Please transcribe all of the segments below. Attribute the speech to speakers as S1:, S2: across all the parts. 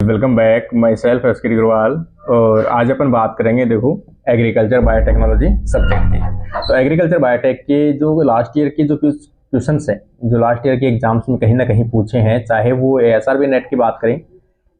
S1: Welcome back my self SK Agarwal. और आज अपन बात करेंगे देखो एग्रीकल्चर बायोटेक्नोलॉजी सब्जेक्ट की। तो एग्रीकल्चर बायोटेक के जो लास्ट ईयर के जो क्वेश्चंस हैं, जो लास्ट ईयर के एग्जाम्स में कहीं ना कहीं पूछे हैं, चाहे वो एसआरबी नेट की बात करें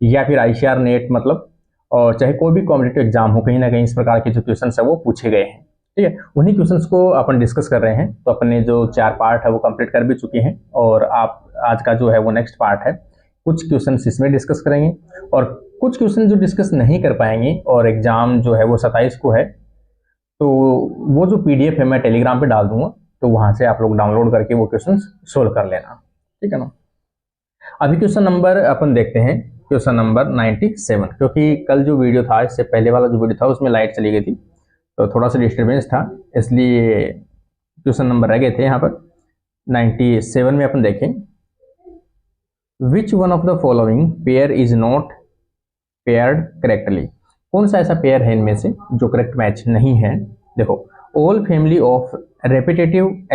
S1: या फिर आईसीआर नेट मतलब, और चाहे कोई भी कॉम्पिटिटिव एग्जाम हो, कहीं ना कहीं इस प्रकार के जो क्वेश्चन है वो पूछे गए हैं। ठीक है, उन्हीं क्वेश्चंस को अपन डिस्कस कर रहे हैं। तो अपने जो 4 पार्ट है वो कंप्लीट कर भी चुके हैं और आप आज का जो है वो नेक्स्ट पार्ट है। कुछ क्वेश्चन इसमें डिस्कस करेंगे और कुछ क्वेश्चन जो डिस्कस नहीं कर पाएंगे और एग्जाम जो है वो 27 को है, तो वो जो पीडीएफ है मैं टेलीग्राम पे डाल दूंगा, तो वहां से आप लोग डाउनलोड करके वो क्वेश्चन सोल्व कर लेना। ठीक है ना। अभी क्वेश्चन नंबर अपन देखते हैं, क्वेश्चन नंबर 97। क्योंकि कल जो वीडियो था, इससे पहले वाला जो वीडियो था उसमें लाइट चली गई थी, तो थोड़ा सा डिस्टर्बेंस था, इसलिए क्वेश्चन नंबर रह गए थे यहाँ पर। 97 में अपन देखें, विच one of the following pair is not paired correctly. कौन सा ऐसा पेयर है इनमें से जो करेक्ट मैच नहीं है। देखो, all family of repetitive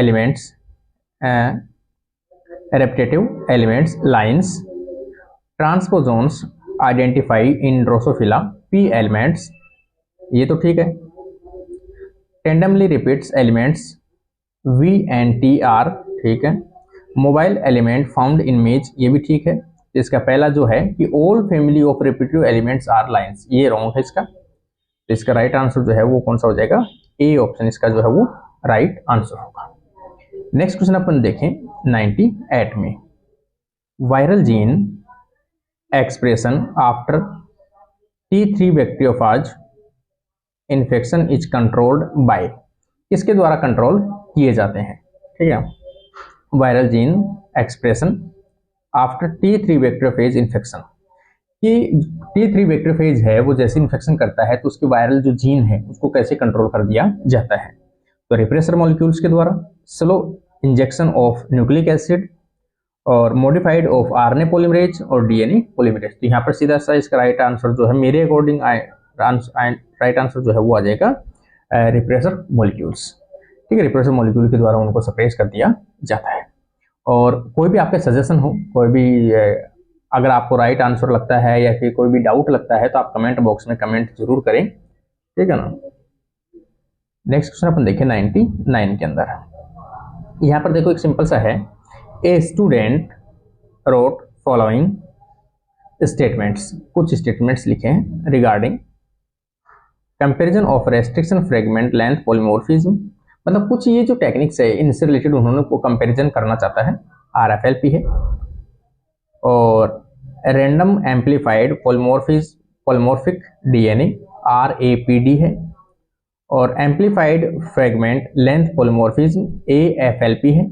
S1: elements lines transposons identify in Drosophila P elements, ये तो ठीक है। Tandemly repeats elements V and T R, ठीक है। मोबाइल एलिमेंट फाउंड इन मेज, ये भी ठीक है। इसका पहला जो है कि all family of repetitive elements are lines, ये रॉन्ग है इसका। तो इसका राइट आंसर जो है वो कौन सा हो जाएगा, ए ऑप्शन इसका जो है वो राइट आंसर होगा। नेक्स्ट क्वेश्चन अपन देखें 98 में, viral gene expression after T3 bacteriophage infection is controlled by, किसके द्वारा कंट्रोल किए जाते हैं। ठीक है, viral gene expression after T3 bacteriophage infection, कि T3 बैक्टीरियोफेज है वो जैसे इन्फेक्शन करता है तो उसके वायरल जो जीन है उसको कैसे कंट्रोल कर दिया जाता है। तो रिप्रेसर मॉलिक्यूल्स के द्वारा, slow injection of nucleic acid, और मॉडिफाइड ऑफ आरएनए पॉलीमरेज और डीएनए पॉलीमरेज। तो यहाँ पर सीधा सा इसका राइट आंसर जो है मेरे अकॉर्डिंग राइट आंसर जो है वो आ जाएगा रिप्रेसर मॉलिक्यूल्स। ठीक है, रिप्रेसर मॉलिक्यूल के द्वारा उनको सप्रेस कर दिया जाता है। और कोई भी आपके सजेशन हो, कोई भी अगर आपको राइट आंसर लगता है या फिर कोई भी डाउट लगता है तो आप कमेंट बॉक्स में कमेंट जरूर करें। ठीक है ना। नेक्स्ट क्वेश्चन अपन देखें 99 के अंदर। यहाँ पर देखो एक सिंपल सा है, a student wrote following statements, कुछ स्टेटमेंट्स लिखे हैं regarding comparison of restriction fragment length polymorphism. मतलब कुछ ये जो टेक्निक्स है इनसे रिलेटेड उन्होंने को कंपैरिजन करना चाहता है। RFLP है और random amplified polymorphic DNA RAPD है, और amplified fragment length polymorphism AFLP है।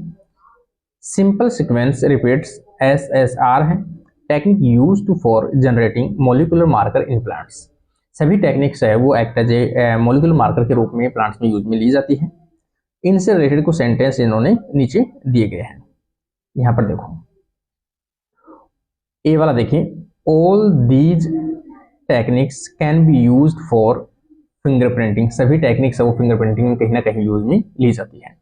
S1: सिंपल सीक्वेंस रिपीट्स SSR है। Technique used for generating molecular marker in plants, सभी टेक्निक्स है वो act as a molecular marker के रूप में प्लांट्स में यूज में ली जाती है। इनसे रिलेटेड कुछ सेंटेंस इन्होंने नीचे दिए गए हैं। यहां पर देखो, ए वाला देखिए, all these techniques can be used for fingerprinting, सभी टेक्निक्स है वो फिंगरप्रिंटिंग में कहीं ना कहीं यूज में ली जाती है।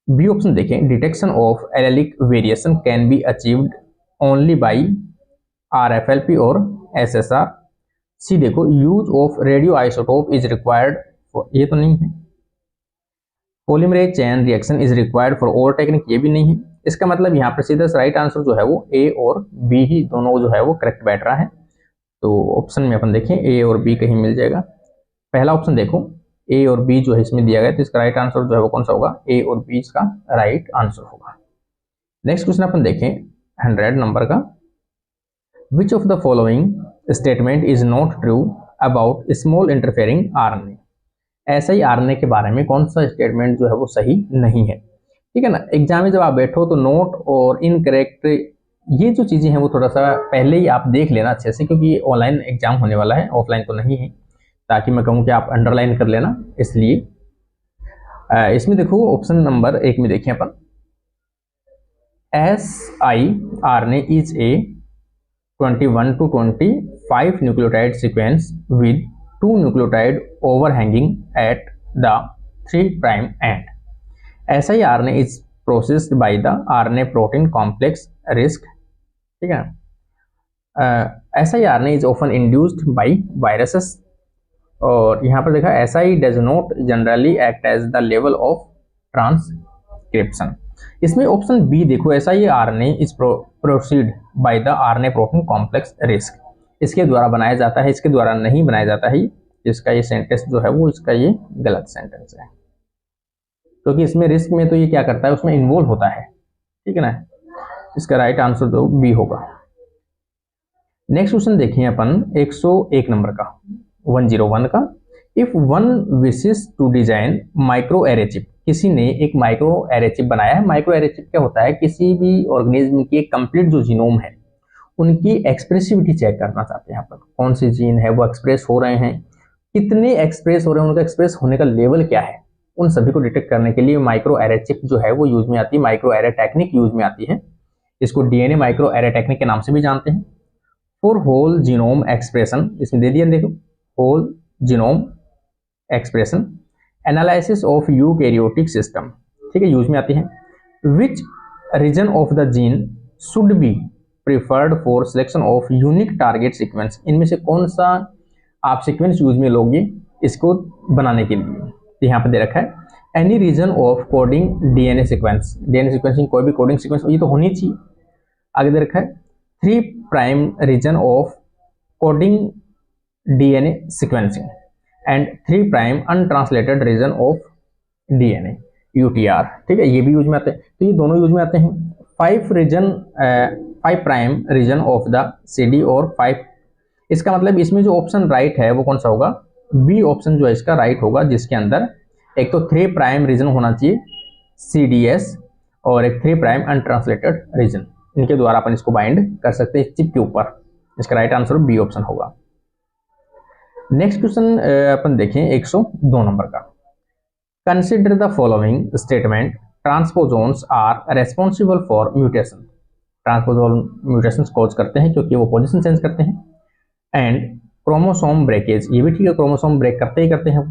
S1: बी ऑप्शन देखें, detection of allylic variation can be achieved only by RFLP और SSR। सी देखो, use of radio isotope is required, ये तो नहीं है। Polymerase chain reaction is required for all technique, ये भी नहीं है। इसका मतलब यहाँ पर सीधा राइट आंसर जो है वो ए और बी ही दोनों जो है वो करेक्ट बैठ रहा है। तो ऑप्शन में अपन देखें ए और बी कहीं मिल जाएगा। पहला ऑप्शन देखो ए और बी जो है इसमें दिया गया, तो इसका राइट आंसर जो है वो कौन सा होगा, ए और बी इसका राइट आंसर होगा। नेक्स्ट क्वेश्चन अपन देखें 100 नंबर का, विच of the following statement is not true about small interfering RNA। ऐसा ही RNA के बारे में कौन सा स्टेटमेंट जो है वो सही नहीं है। ठीक है ना। एग्जाम में जब आप बैठो तो नोट और इनकरेक्ट ये जो चीजें हैं वो थोड़ा सा पहले ही आप देख लेना अच्छे से, क्योंकि ऑनलाइन एग्जाम होने वाला है, ऑफलाइन तो नहीं है, ताकि मैं कहूँ कि आप अंडरलाइन कर लेना। इसलिए इसमें देखो ऑप्शन नंबर 1 में देखें अपन, siRNA is a 21 to 25 nucleotide sequence with 2 nucleotide overhanging at the 3' and. siRNA is processed by the RNA protein complex RISC। ठीक है, siRNA is often induced by viruses. और यहाँ पर देखा SI does not generally act as the level of transcription. इसमें option B देखो, siRNA is proceed by the RNA protein complex RISC, इसके द्वारा बनाया जाता है, इसके द्वारा नहीं बनाया जाता है। इसका ये सेंटेंस जो है वो इसका ये गलत सेंटेंस है, क्योंकि तो इसमें रिस्क में तो ये क्या करता है, उसमें इन्वॉल्व होता है, ठीक है ना। इसका राइट आंसर जो बी होगा। नेक्स्ट क्वेश्चन देखिए अपन 101 नंबर का, 101 का। If one wishes to design micro array chip, किसी ने एक माइक्रो एरे चिप बनाया है। माइक्रो एरे चिप क्या होता है, किसी भी ऑर्गेनिज्म की एक कंप्लीट जो जीनोम है उनकी एक्सप्रेसिविटी चेक करना चाहते हैं। यहाँ पर कौन से जीन है वो एक्सप्रेस हो रहे हैं, कितने एक्सप्रेस हो रहे हैं, उनका एक्सप्रेस होने का लेवल क्या है, उन सभी को डिटेक्ट करने के लिए माइक्रो एरे चिप जो है वो यूज में आती है, माइक्रो एरे टेक्निक यूज में आती है। इसको डीएनए माइक्रो एरे टेक्निक के नाम से भी जानते हैं। फॉर होल जीनोम एक्सप्रेशन, इसमें दे दिया देखो, whole genome expression analysis of eukaryotic system, ठीक है, यूज में आती है। Which region of the gene should be preferred for selection of unique target sequence, इनमें से कौन सा आप सीक्वेंस यूज में लोगे इसको बनाने के लिए। तो यहाँ पर दे रखा है any region of coding DNA sequence, DNA sequencing कोई भी कोडिंग सीक्वेंस ये तो होनी चाहिए। आगे दे रखा है 3 prime region of coding DNA sequencing and 3 prime untranslated region of DNA UTR, ठीक है, ये भी यूज में आते हैं। तो ये दोनों यूज में आते हैं। 5 prime region of the CD और 5, इसका मतलब इसमें जो ऑप्शन राइट है वो कौन सा होगा, बी ऑप्शन जो है इसका राइट होगा, जिसके अंदर एक तो 3 प्राइम रीजन होना चाहिए सीडीएस और एक 3 प्राइम अनट्रांसलेटेड रीजन, इनके द्वारा अपन इसको बाइंड कर सकते हैं चिप के ऊपर। इसका राइट आंसर बी ऑप्शन होगा। नेक्स्ट क्वेश्चन अपन देखें 102 नंबर का। Consider the following statement, transposons are responsible for mutation, transposon mutation cause करते हैं क्योंकि वो पोजीशन चेंज करते हैं। एंड क्रोमोसोम ब्रेकेज, ये भी ठीक है, क्रोमोसोम ब्रेक करते ही करते हैं।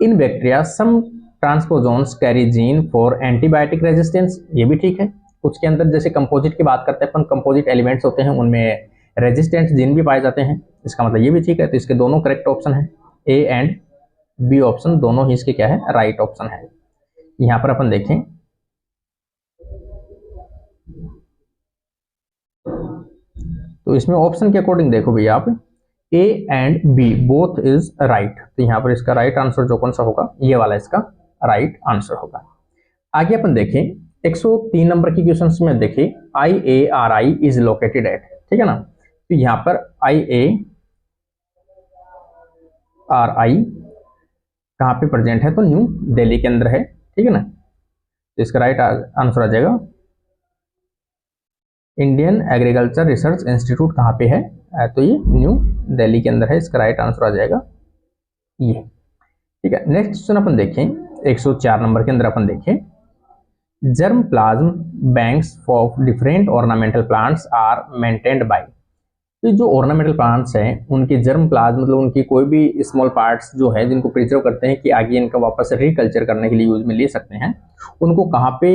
S1: In bacteria some transposons carry gene for antibiotic resistance, ये भी ठीक है। कुछ के अंदर जैसे कंपोजिट की बात करते हैं अपन, कंपोजिट एलिमेंट्स होते हैं उनमें रेजिस्टेंट जीन भी पाए जाते हैं, इसका मतलब ये भी ठीक है। तो इसके दोनों करेक्ट ऑप्शन है, ए एंड बी ऑप्शन दोनों ही इसके क्या है, राइट ऑप्शन है। यहां पर अपन देखें तो इसमें ऑप्शन के अकॉर्डिंग देखो भैया आप, A and B both is right. तो यहां पर इसका राइट आंसर जो कौन सा होगा, ये वाला इसका राइट आंसर होगा। आगे अपन देखें 103 नंबर की क्वेश्चंस में देखिए IARI इज लोकेटेड एट, ठीक है ना। तो यहाँ पर IARI कहाँ पे प्रेजेंट है, तो न्यू दिल्ली के अंदर है, ठीक है ना। तो इसका राइट आंसर आ जाएगा इंडियन एग्रीकल्चर रिसर्च इंस्टीट्यूट कहाँ पे है, तो ये न्यू दिल्ली के अंदर है, इसका राइट आंसर आ जाएगा ये, ठीक है। नेक्स्ट क्वेश्चन अपन देखें 104 नंबर के अंदर अपन देखें germ plasm banks of different ornamental plants are maintained by, तो जो ऑर्नामेंटल प्लांट्स हैं उनके जर्म प्लाज्म मतलब उनकी कोई भी स्मॉल पार्ट्स जो है जिनको प्रिजर्व करते हैं कि आगे इनका वापस रिकल्चर करने के लिए यूज में ले सकते हैं, उनको कहाँ पे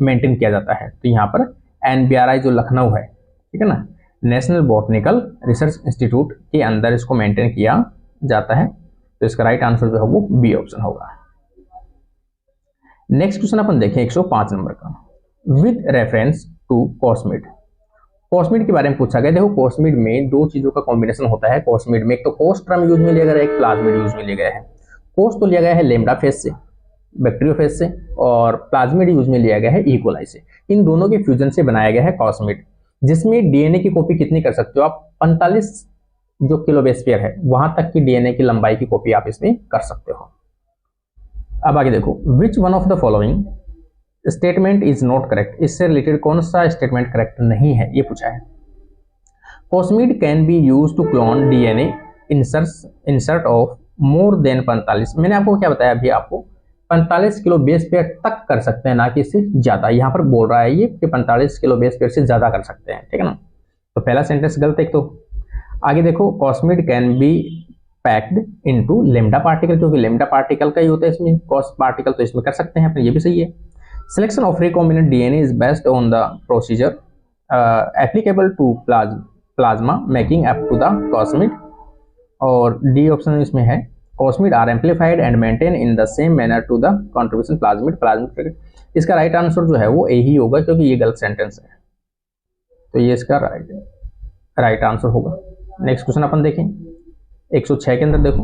S1: मेंटेन किया जाता है। तो यहाँ पर NBRI जो लखनऊ है, ठीक है ना, नेशनल बॉटनिकल रिसर्च इंस्टीट्यूट के अंदर इसको मेंटेन किया जाता है। तो इसका राइट आंसर जो है वो बी ऑप्शन होगा। नेक्स्ट क्वेश्चन अपन देखें 105 नंबर का, with reference to cosmid, cosmid के बारे में पूछा गया। देखो कॉस्मिड में दो चीजों का कॉम्बिनेशन होता है। कॉस्मिड में एक तो कोस्ट्रम यूज में लिया गया है, एक प्लाज्मिड यूज में लिया गया है। कोस तो लिया गया है लेम्डा फेस से, बैक्टीरियोफेज से, और प्लाज्मिड यूज में लिया गया है ई कोलाई से। इन दोनों के फ्यूजन से बनाया गया है कॉस्मिड, जिसमें डीएनए की कॉपी कितनी कर सकते हो आप, 45 जो किलो बेस पेयर है वहां तक की डीएनए की लंबाई की कॉपी आप इसमें कर सकते हो। अब आगे देखो, which one of the following statement is not correct, इससे रिलेटेड कौन सा स्टेटमेंट करेक्ट नहीं है ये पूछा है। Cosmid can be use to clone DNA insert of more than 45, मैंने आपको क्या बताया अभी, आपको 45 किलो बेस पेयर तक कर सकते हैं, ना कि इससे ज्यादा। यहाँ पर बोल रहा है ये कि 45 किलो बेस पेयर से ज्यादा कर सकते हैं, ठीक है ना। तो पहला सेंटेंस गलत है एक तो। आगे देखो, cosmid can B packed into lambda particle, क्योंकि लेम्डा पार्टिकल का ही होता है इसमें कॉस पार्टिकल, तो इसमें कर सकते हैं अपने, ये भी सही है। Selection of recombinant DNA is based on the procedure applicable to plasma making up to the cosmid, और डी ऑप्शन इसमें है cosmid are amplified and maintain in the same manner to the contribution plasmid plasmid. इसका right answer जो है वो ए ही होगा, क्योंकि ये गलत सेंटेंस है, तो ये इसका राइट आंसर होगा। नेक्स्ट क्वेश्चन अपन देखें 106 के अंदर देखो,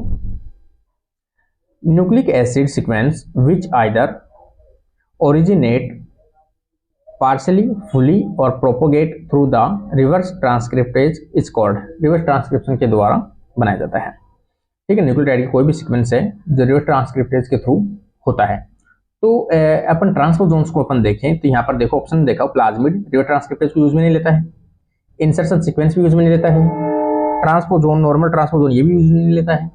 S1: nucleic acid sequence which either originate partially fully or propagate through the reverse transcriptase is called. Reverse transcription के द्वारा बनाया जाता है, ठीक है। न्यूक्लियोटाइड की कोई भी सीक्वेंस है जो रिवर्स ट्रांसक्रिप्टेज के थ्रू होता है। तो अपन ट्रांसपोजोन्स को अपन देखें तो यहाँ पर देखो ऑप्शन देखा, प्लाज्मिड रिवर्स ट्रांसक्रिप्टेज को यूज में नहीं लेता है, इंसर्शन सीक्वेंस भी यूज में नहीं लेता है, ट्रांसपोजोन नॉर्मल ट्रांसपोजोन ये भी यूज में नहीं लेता है।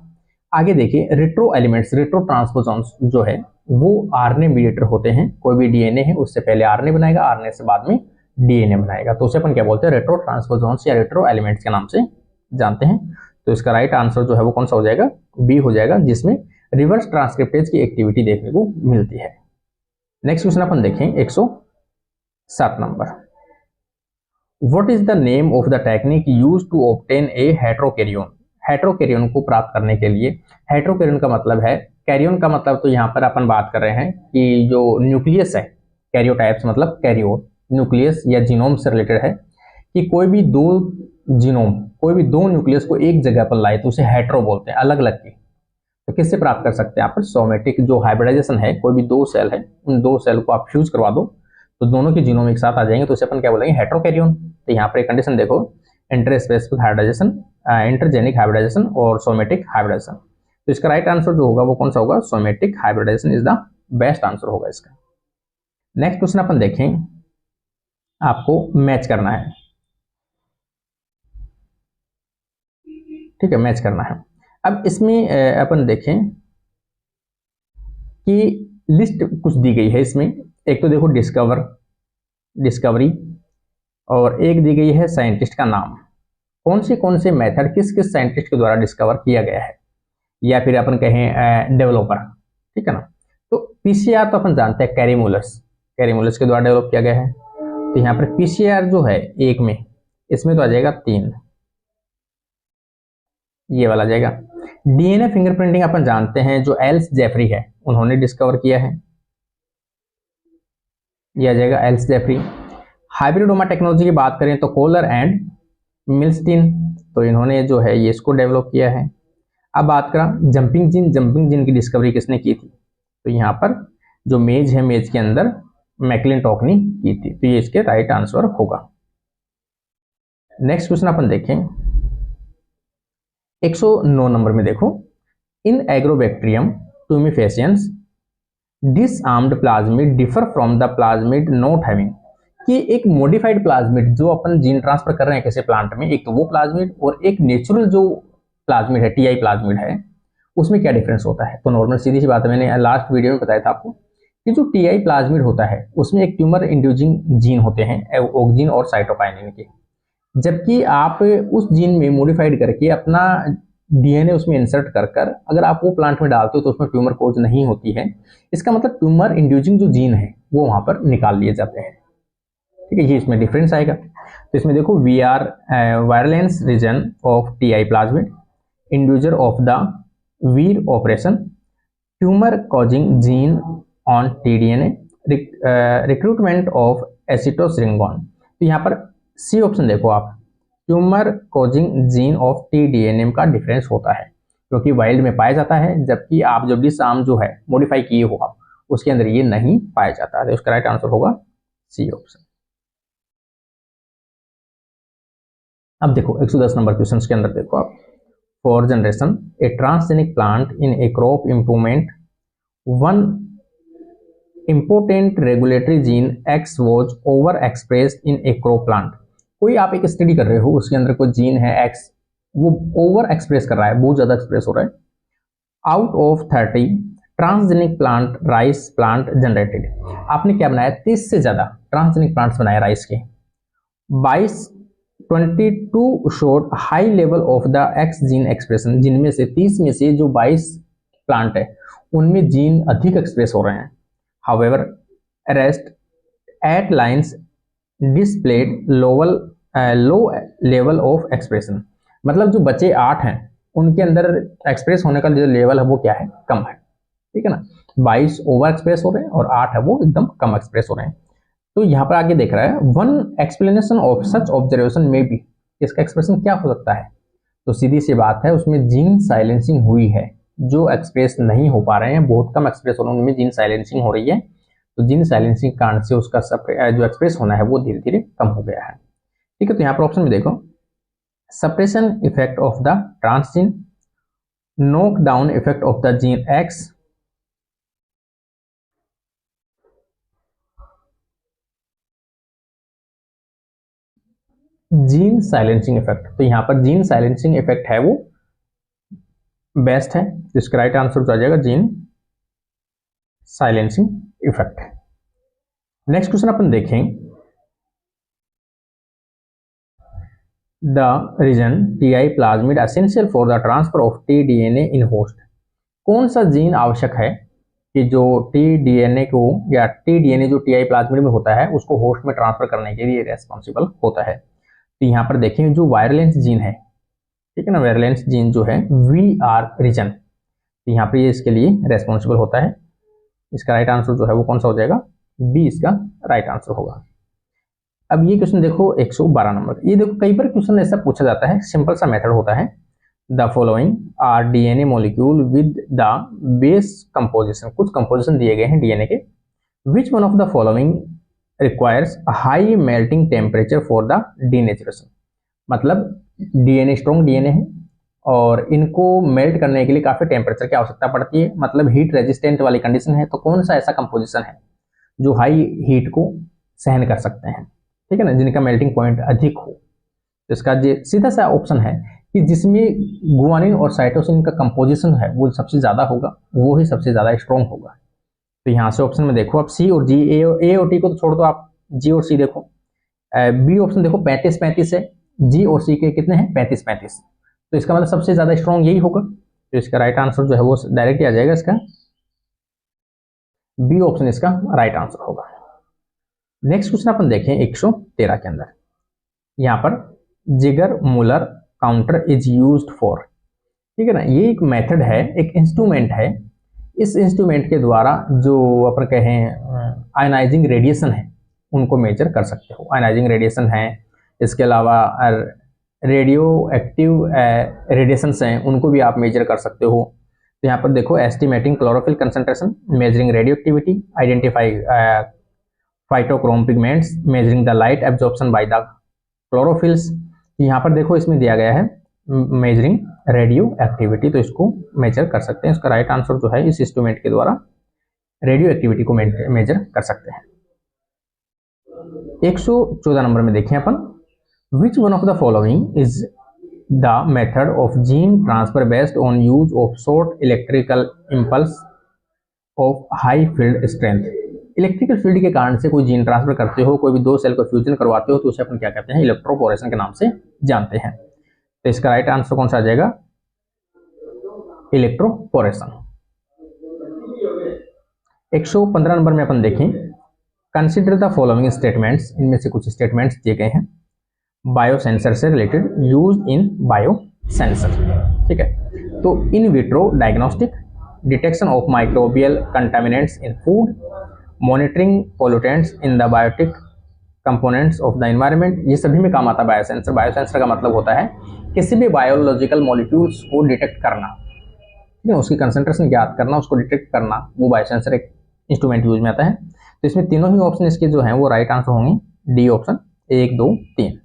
S1: आगे देखिए रेट्रो एलिमेंट्स, रेट्रो ट्रांसपोजोन्स जो है वो आरएनए मीडिएटर होते हैं। कोई भी डीएनए है उससे पहले आरएनए बनाएगा, आरएनए से बाद में डीएनए बनाएगा, तो उसे अपन क्या बोलते हैं, रेट्रो ट्रांसपोजोन्स या रेट्रो एलिमेंट्स के नाम से जानते हैं। तो इसका राइट आंसर जो है वो कौन सा हो जाएगा, बी हो जाएगा, जिसमें रिवर्स ट्रांसक्रिप्टेज की एक्टिविटी देखने को मिलती है। नेक्स्ट क्वेश्चन अपन देखें 107 number, what is the name of the technique used to obtain a heterokaryon. Heterokaryon को प्राप्त करने के लिए, हेटेरोकैरियोन का मतलब है, कैरियोन का मतलब तो यहाँ पर अपन बात कर रहे हैं कि जो न्यूक्लियस है, कैरियोटाइप्स मतलब कैरियो, न्यूक्लियस या जीनोम से रिलेटेड है कि कोई भी दो जीनोम, कोई भी दो न्यूक्लियस को एक जगह पर लाए तो उसे हेटेरो बोलते हैं, अलग अलग की। तो किससे प्राप्त कर सकते हैं यहाँ पर, सोमेटिक जो हाइब्रिडाइजेशन है, कोई भी दो सेल है उन दो सेल को आप फ्यूज करवा दो तो दोनों के जीनोम एक साथ आ जाएंगे, तो उसे अपन क्या बोलेंगे, हेटेरोकैरियोन। तो यहाँ पर एक कंडीशन देखो, इंटरस्पेसिफिक हाइब्रिडाइजेशन, इंटरजेनिक हाइब्रिडाइजेशन और सोमेटिक हाइब्रिडाइजेशन। तो इसका राइट आंसर जो होगा वो कौन सा होगा, somatic hybridization is the best answer होगा इसका। नेक्स्ट क्वेश्चन अपन देखें, आपको मैच करना है, ठीक है, मैच करना है। अब इसमें अपन देखें कि लिस्ट कुछ दी गई है इसमें, एक तो देखो डिस्कवरी, और एक दी गई है साइंटिस्ट का नाम। कौन से मेथड किस किस साइंटिस्ट के द्वारा डिस्कवर किया गया है, या फिर अपन कहें डेवलपर, ठीक है ना। तो पीसीआर तो अपन जानते हैं कैरीमुलस के द्वारा डेवलप किया गया है। तो यहाँ पर पीसीआर जो है एक में, इसमें तो आ जाएगा 3, ये वाला आ जाएगा। डीएनए फिंगरप्रिंटिंग अपन जानते हैं जो एल्स जेफरी है उन्होंने डिस्कवर किया है, ये आ जाएगा एल्स जेफरी। हाइब्रिडोमा टेक्नोलॉजी की बात करें तो कोलर एंड मिल्स्टीन, तो इन्होंने जो है ये इसको डेवलप किया है। अब बात करें जंपिंग जीन की डिस्कवरी किसने की थी, तो यहाँ पर जो मेज है, मेज के अंदर मैकलिंटॉक ने की थी, तो ये इसके राइट आंसर होगा। नेक्स्ट क्वेश्चन अपन देखें 109 नंबर में देखो, in Agrobacterium tumefaciens disarmed plasmid differ from the plasmid not having, कि एक मॉडिफाइड प्लाज्मिड जो अपन जीन ट्रांसफर कर रहे हैं किसी प्लांट में, एक तो वो प्लाज्मिड और एक नेचुरल जो प्लाज्मिड है, टीआई प्लाज्मिड है, उसमें क्या डिफरेंस होता है। तो नॉर्मल सीधी सी बात है, मैंने लास्ट वीडियो में बताया था आपको कि जो टीआई प्लाज्मिड होता है उसमें एक ट्यूमर इंड्यूसिंग जीन होते हैं, ऑक्सिन और साइटोकाइनिन के, जबकि आप उस जीन में मॉडिफाइड करके अपना डीएनए उसमें इंसर्ट कर अगर आप वो प्लांट में डालते हो तो उसमें ट्यूमर कोज नहीं होती है। इसका मतलब ट्यूमर इंड्यूसिंग जो जीन है वो वहां पर निकाल लिए जाते हैं, ठीक है, ये इसमें डिफरेंस आएगा। तो इसमें देखो we are virulence region of Ti plasmid, inducer of the vir operation, tumour causing gene on T DNA, recruitment of acetosyringone. तो यहाँ पर सी ऑप्शन देखो आप, tumour causing gene of T DNA का डिफरेंस होता है क्योंकि वाइल्ड में पाया जाता है, जबकि आप जब डिसआर्म जो है मॉडिफाई किए हो आप उसके अंदर ये नहीं पाया जाता है। तो उसका राइट आंसर होगा सी ऑप्शन। अब देखो 110 नंबर क्वेश्चन के अंदर देखो आप, for generation A transgenic plant in A crop improvement one important regulatory gene x was over expressed in A crop plant. कोई आप एक स्टडी कर रहे हो, उसके अंदर कोई जीन है एक्स, वो ओवर एक्सप्रेस कर रहा है, बहुत ज्यादा एक्सप्रेस हो रहा है। Out of 30 transgenic plant rice plant generated, आपने क्या बनाया, 30 से ज्यादा ट्रांसजेनिक प्लांट्स बनाए राइस के। 22 showed high level of the x gene expression, जिनमें से 30 में से जो 22 प्लांट है उनमें जीन अधिक एक्सप्रेस हो रहे हैं। However rest 8 lines displayed lower low level of expression, मतलब जो बचे 8 हैं उनके अंदर एक्सप्रेस होने का जो लेवल है वो क्या है, कम है, ठीक है ना। 22 ओवर एक्सप्रेस हो रहे हैं और 8 है वो एकदम कम एक्सप्रेस हो रहे हैं। तो यहाँ पर आगे देख रहा है, one explanation of such observation में भी, इसका एक्सप्रेशन क्या हो सकता है, तो सीधी सी बात है उसमें जीन साइलेंसिंग हुई है, जो एक्सप्रेस नहीं हो पा रहे हैं, बहुत कम एक्सप्रेस हो रहे हैं, उनमें जीन साइलेंसिंग हो रही है, तो जीन साइलेंसिंग कारण से उसका जो एक्सप्रेस होना है वो धीरे धीरे कम हो गया है, ठीक है। तो यहाँ पर ऑप्शन में देखो, suppression effect of the transgene, knock down effect of the gene x, gene silencing effect. तो यहाँ पर जीन साइलेंसिंग इफेक्ट है वो बेस्ट है, तो इसका राइट आंसर आ जाएगा gene silencing effect. Next question अपन देखें, the region Ti plasmid essential for the transfer of T DNA in host, कौन सा जीन आवश्यक है कि जो टीडीएनए को या टीडीएनए जो टीआई प्लाज्मिड में होता है उसको होस्ट में ट्रांसफर करने के लिए रेस्पॉन्सिबल होता है। तो यहाँ पर देखें जो वायरलेंस जीन है, ठीक है ना, वायरलेंस जीन जो है वी आर रीजन, तो यहाँ पर ये इसके लिए रेस्पॉन्सिबल होता है। इसका राइट आंसर जो है वो कौन सा हो जाएगा, बी इसका राइट आंसर होगा। अब ये क्वेश्चन देखो 112 नंबर, ये देखो कई बार क्वेश्चन ऐसा पूछा जाता है, सिंपल सा मेथड होता है, the following are DNA molecule with the base composition, कुछ कंपोजिशन दिए गए हैं डीएनए के, which one of the following requires high melting temperature for the denaturation, मतलब डीएनए स्ट्रॉन्ग डीएनए है और इनको मेल्ट करने के लिए काफी टेम्परेचर की आवश्यकता पड़ती है, मतलब हीट रेजिस्टेंट वाली कंडीशन है, तो कौन सा ऐसा कंपोजिशन है जो हाई हीट को सहन कर सकते हैं, ठीक है ना, जिनका मेल्टिंग पॉइंट अधिक हो। तो इसका सीधा सा ऑप्शन है कि जिसमें गुआनिन और साइटोसिन का कंपोजिशन है वो सबसे ज्यादा होगा, वो ही सबसे ज्यादा स्ट्रॉन्ग होगा। तो यहाँ से ऑप्शन में देखो, आप सी और जी, ए और टी को तो छोड़ दो, आप जी और सी देखो, बी ऑप्शन देखो 35-35 है, जी और सी के कितने हैं 35-35, तो इसका मतलब सबसे ज्यादा स्ट्रॉन्ग यही होगा, तो इसका राइट आंसर जो है वो डायरेक्ट आ जाएगा, इसका बी ऑप्शन इसका राइट आंसर होगा। नेक्स्ट क्वेश्चन अपन देखें 113 के अंदर, यहाँ पर जिगर Muller counter is used for, ठीक है ना, ये एक मेथड है, एक इंस्ट्रूमेंट है, इस इंस्ट्रूमेंट के द्वारा जो अपन कहें आयनाइजिंग रेडिएशन है उनको मेजर कर सकते हो, आयनाइजिंग रेडिएशन है, इसके अलावा रेडियो एक्टिव रेडिएशंस हैं उनको भी आप मेजर कर सकते हो। तो यहाँ पर देखो, estimating chlorophyll concentration, measuring radio activity, identify phytochrome pigments, measuring the light absorption by the chlorophylls. यहाँ पर देखो इसमें दिया गया है मेजरिंग रेडियो एक्टिविटी, तो इसको मेजर कर सकते हैं, इसका राइट आंसर जो है इस इंस्ट्रूमेंट के द्वारा रेडियो एक्टिविटी को मेजर कर सकते हैं। 114 नंबर में देखें अपन, which one of the following is the method of gene transfer based on use of short electrical impulse of high field strength, electrical field के कारण से कोई जीन ट्रांसफर करते हो, कोई भी दो सेल को फ्यूजन करवाते हो, तो उसे अपन क्या कहते हैं, इलेक्ट्रोपोरेशन के नाम से जानते हैं। तो इसका राइट आंसर कौन सा आ जाएगा, इलेक्ट्रोपोरेशन। 115 नंबर में अपन देखें, कंसिडर द फॉलोइंग स्टेटमेंट्स, इनमें से कुछ स्टेटमेंट्स दिए गए हैं बायोसेंसर से रिलेटेड, यूज इन बायोसेंसर, ठीक है। तो in vitro diagnostic, detection of microbial contaminants in food, monitoring pollutants in the biotic components of the environment, ये सभी में काम आता है बायोसेंसर। बायोसेंसर का मतलब होता है किसी भी बायोलॉजिकल मॉलिक्यूल्स को डिटेक्ट करना, ठीक है, उसकी कंसंट्रेशन ज्ञात करना, उसको डिटेक्ट करना, वो बायोसेंसर एक इंस्ट्रूमेंट यूज में आता है। तो इसमें तीनों ही ऑप्शन इसके जो हैं वो राइट आंसर होंगे, डी ऑप्शन 1, 2, 3।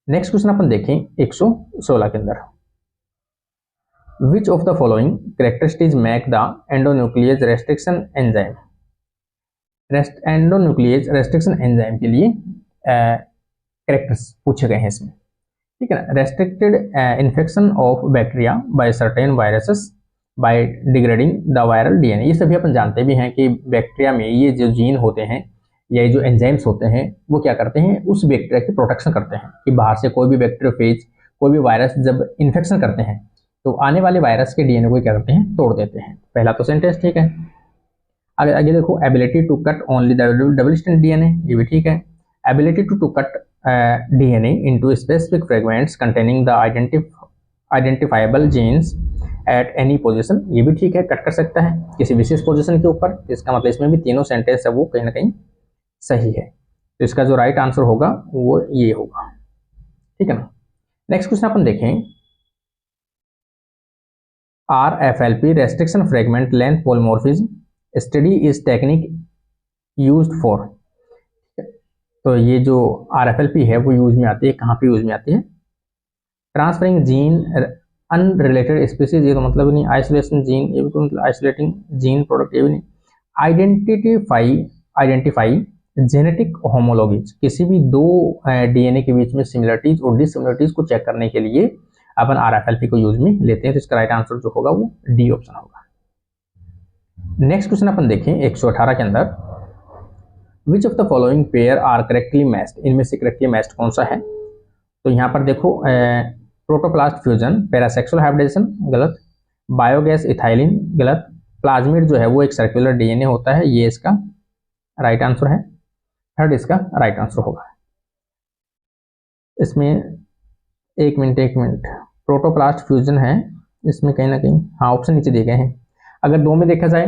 S1: नेक्स्ट क्वेश्चन अपन देखें 116 के अंदर, which of the following characteristics make the endonuclease restriction enzyme, endonuclease restriction enzyme के लिए कैरेक्टर्स पूछे गए हैं इसमें, ठीक है ना। Restricted infection of bacteria by certain viruses by degrading the viral DNA, ये सभी अपन जानते भी हैं कि बैक्टीरिया में ये जो जीन होते हैं या ये जो एंजाइम्स होते हैं वो क्या करते हैं, उस बैक्टीरिया की प्रोटेक्शन करते हैं कि बाहर से कोई भी बैक्टीरियोफेज, कोई भी वायरस जब इन्फेक्शन करते हैं तो आने वाले वायरस के डीएनए को क्या करते हैं, तोड़ देते हैं। पहला तो सेंटेंस ठीक है। आगे देखो, ability to cut only the double strand DNA, ये भी ठीक है। Ability to cut DNA into specific fragments containing the identifiable genes at any position। ये भी ठीक है, कट कर सकता है किसी विशेष पोजीशन के ऊपर। इसका मतलब इसमें भी तीनों सेंटेंस है वो कहीं ना कहीं सही है। तो इसका जो राइट आंसर होगा वो ये होगा, ठीक है ना। नेक्स्ट क्वेश्चन अपन देखें, RFLP restriction fragment length polymorphism study is technique used for। तो ये जो RFLP है वो यूज में आती है, कहाँ पे यूज में आती है? ट्रांसफरिंग जीन अनरिलेटेड स्पीसीज, ये तो मतलब नहीं। आइसोलेशन जीन, ये भी तो मतलब आइसोलेटिंग जीन प्रोडक्ट, ये भी नहीं। आइडेंटिफाई जेनेटिक होमोलॉजीज, किसी भी दो DNA के बीच में सिमिलरिटीज और डिसिमिलरिटीज को चेक करने के लिए अपन RFLP को यूज में लेते हैं। तो इसका राइट आंसर जो होगा वो डी ऑप्शन होगा। नेक्स्ट क्वेश्चन अपन देखें 118 के अंदर, which of the following pair are correctly matched, इनमें से करेक्टली मैच्ड कौन सा है? तो यहाँ पर देखो, प्रोटोप्लास्ट फ्यूजन, पैरासेक्सुअल हाइब्रिडेशन गलत, बायोगैस इथाइलिन गलत, प्लाज्मिड जो है वो एक सर्कुलर DNA होता है, ये इसका राइट आंसर है। थर्ड इसका राइट आंसर होगा। इसमें एक मिनट, प्रोटोप्लास्ट फ्यूजन है, इसमें कहीं ना कहीं हाँ ऑप्शन नीचे दिए गए हैं। अगर दो में देखा जाए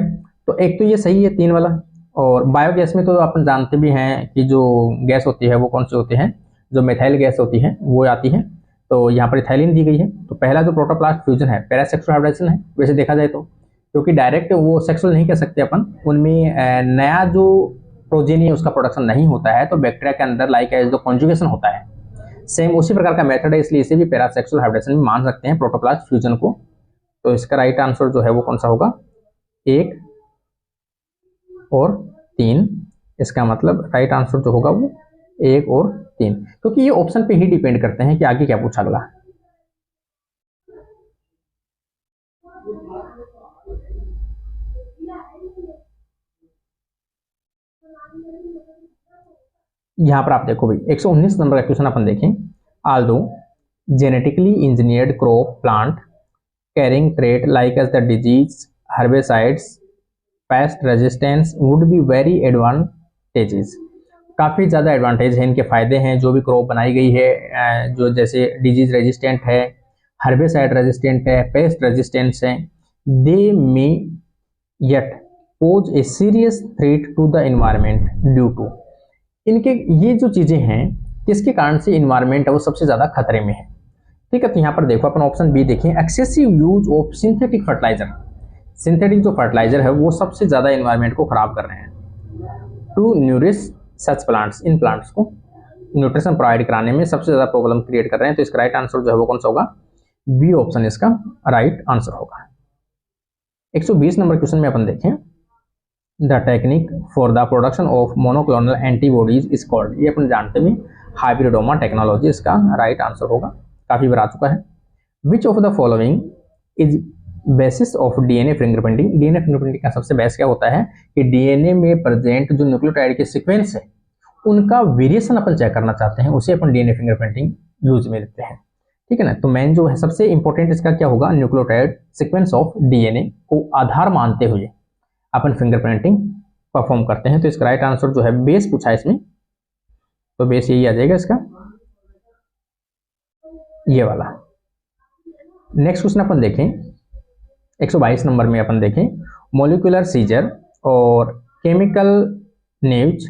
S1: तो एक तो ये सही है 3 वाला, और बायोगैस में तो अपन जानते भी हैं कि जो गैस होती है वो कौन सी होती है, जो मिथाइल गैस होती है वो आती है। तो यहाँ पर इथाइलिन दी गई है। तो पहला जो प्रोटोप्लास्ट फ्यूजन है पैरासेक्सुअल हाइब्रिडेशन है वैसे देखा जाए तो, क्योंकि डायरेक्ट वो सेक्सुअल नहीं कह सकते अपन, उनमें नया जो प्रोजेनी है उसका प्रोडक्शन नहीं होता है। तो बैक्टीरिया के अंदर लाइक एज जो कॉन्जुगेशन होता है, सेम उसी प्रकार का मेथड है, इसलिए इसे भी पैरासेक्सुअल हाइब्रिडेशन में मान सकते हैं प्रोटोप्लास्ट फ्यूजन को। तो इसका राइट आंसर जो है वो कौन सा होगा? 1 और 3। इसका मतलब राइट आंसर जो होगा वो 1 और 3, क्योंकि ये ऑप्शन पे ही डिपेंड करते हैं कि आगे क्या पूछा अगला। यहां पर आप देखो भाई 119 नंबर का क्वेश्चन अपन देखें, although genetically engineered crop plant carrying trait like as the disease herbicides pest resistance would be very advantages. काफ़ी ज़्यादा एडवांटेज है, इनके फायदे हैं। जो भी क्रॉप बनाई गई है जो जैसे डिजीज रेजिस्टेंट है, हर्बिसाइड रेजिस्टेंट है, पेस्ट रेजिस्टेंस है, they may yet pose a serious threat to the environment due to. इनके ये जो चीज़ें हैं किसके कारण से इन्वायरमेंट है वो सबसे ज़्यादा खतरे में है, ठीक है। तो यहाँ पर देखो अपन ऑप्शन बी देखें, excessive use of synthetic fertilizer. Synthetic जो फर्टिलाइजर है वो सबसे ज़्यादा इन्वायरमेंट को खराब कर रहे हैं। टू न्यूरिश सच प्लांट्स, इन प्लांट्स को न्यूट्रिशन प्रोवाइड कराने में सबसे ज़्यादा प्रॉब्लम क्रिएट कर रहे हैं। तो इसका राइट आंसर जो है वो कौन सा होगा? बी ऑप्शन इसका राइट आंसर होगा। 120 नंबर क्वेश्चन में अपन देखें, the technique for the production of monoclonal antibodies is called. ये अपन जानते भी, हाइब्रिडोमा टेक्नोलॉजी इसका राइट आंसर होगा, काफ़ी बार आ चुका है। विच of the following is basis of DNA fingerprinting. DNA fingerprinting का सबसे बेस्ट क्या होता है कि DNA में प्रेजेंट जो न्यूक्लियोटाइड के सीक्वेंस है उनका वेरिएशन अपन चेक करना चाहते हैं, उसे अपन DNA फिंगरप्रिंटिंग यूज में लेते हैं, ठीक है ना। तो मेन जो है सबसे इंपॉर्टेंट इसका क्या होगा, न्यूक्लियोटाइड सीक्वेंस ऑफ DNA को आधार मानते हुए अपन फिंगरप्रिंटिंग परफॉर्म करते हैं। तो इसका राइट आंसर जो है बेस पूछा है इसमें, तो बेस यही आ जाएगा इसका, ये वाला। नेक्स्ट क्वेश्चन अपन देखें 122 नंबर में अपन देखें, मोलिकुलर सीजर और केमिकल नेज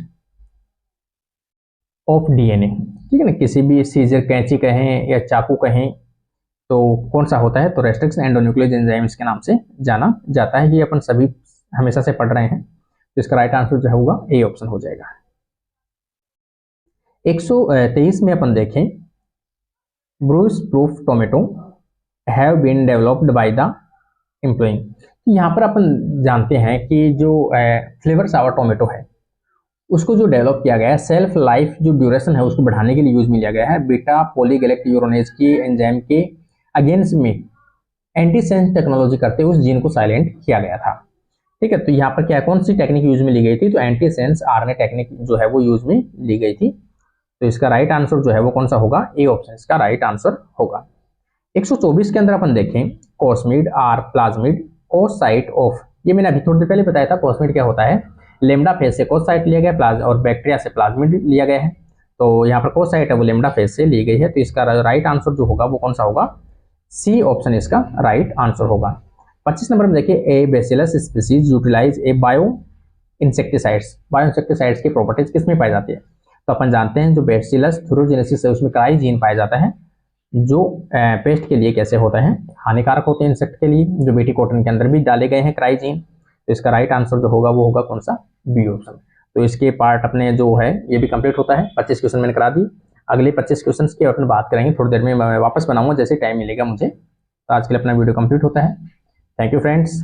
S1: ऑफ DNA, ठीक है ना। किसी भी सीजर, कैंची कहें या चाकू कहें तो कौन सा होता है? तो रेस्ट्रिक्शन एंडोन्यूक्लियोज एंजाइम्स के नाम से जाना जाता है। ये अपन सभी हमेशा से पढ़ रहे हैं। तो इसका राइट आंसर जो होगा ए ऑप्शन हो जाएगा। 123 में अपन देखें, bruise proof tomato have been developed by the employing. यहाँ पर अपन जानते हैं कि जो फ्लेवर सावर टोमेटो है उसको जो डेवलप किया गया है, सेल्फ लाइफ जो ड्यूरेशन है उसको बढ़ाने के लिए यूज में लिया गया है बीटा पॉलीगैलेक्टोयूरोनेज की एंजाइम के अगेंस्ट में एंटीसेंस टेक्नोलॉजी करते हुए उस जीन को साइलेंट किया गया था, ठीक है। तो यहाँ पर क्या कौन सी टेक्निक यूज में ली गई थी? तो एंटीसेंस RNA टेक्निक जो है वो यूज में ली गई थी। तो इसका राइट आंसर जो है वो कौन सा होगा? ए ऑप्शन इसका राइट आंसर होगा। 124 के अंदर अपन देखें, cosmid are plasmid oocyte of. ये मैंने अभी थोड़ी देर पहले बताया था कॉस्मिड क्या होता है। लेमडा फेज से कोसाइट लिया गया और बैक्टीरिया से प्लाज्मिड लिया गया है। तो यहाँ पर कौन सा है वो लेमडा फेज से ली गई है, तो इसका राइट आंसर जो होगा वो कौन सा होगा, सी ऑप्शन इसका राइट आंसर होगा। 25 नंबर में देखिए, a Bacillus species utilize a bio insecticides की प्रॉपर्टीज किस में पाई जाती है। तो अपन जानते हैं जो बेसिलस थ्यूरोजेनेसिस है उसमें क्राई जीन पाया जाता है, जो पेस्ट के लिए कैसे होता है, हानिकारक होते हैं इंसेक्ट के लिए, जो बीटी कॉटन के अंदर भी डाले गए हैं क्राई जीन। तो इसका राइट आंसर जो होगा वो होगा कौन सा, बी ऑप्शन। तो इसके पार्ट अपने जो है ये भी कंप्लीट होता है। 25 क्वेश्चन मैंने करा दी। अगले 25 क्वेश्चन की अपन बात करेंगे थोड़ी देर में, मैं वापस बनाऊंगा जैसे टाइम मिलेगा मुझे। तो आज के लिए अपना वीडियो कंप्लीट होता है। Thank you friends.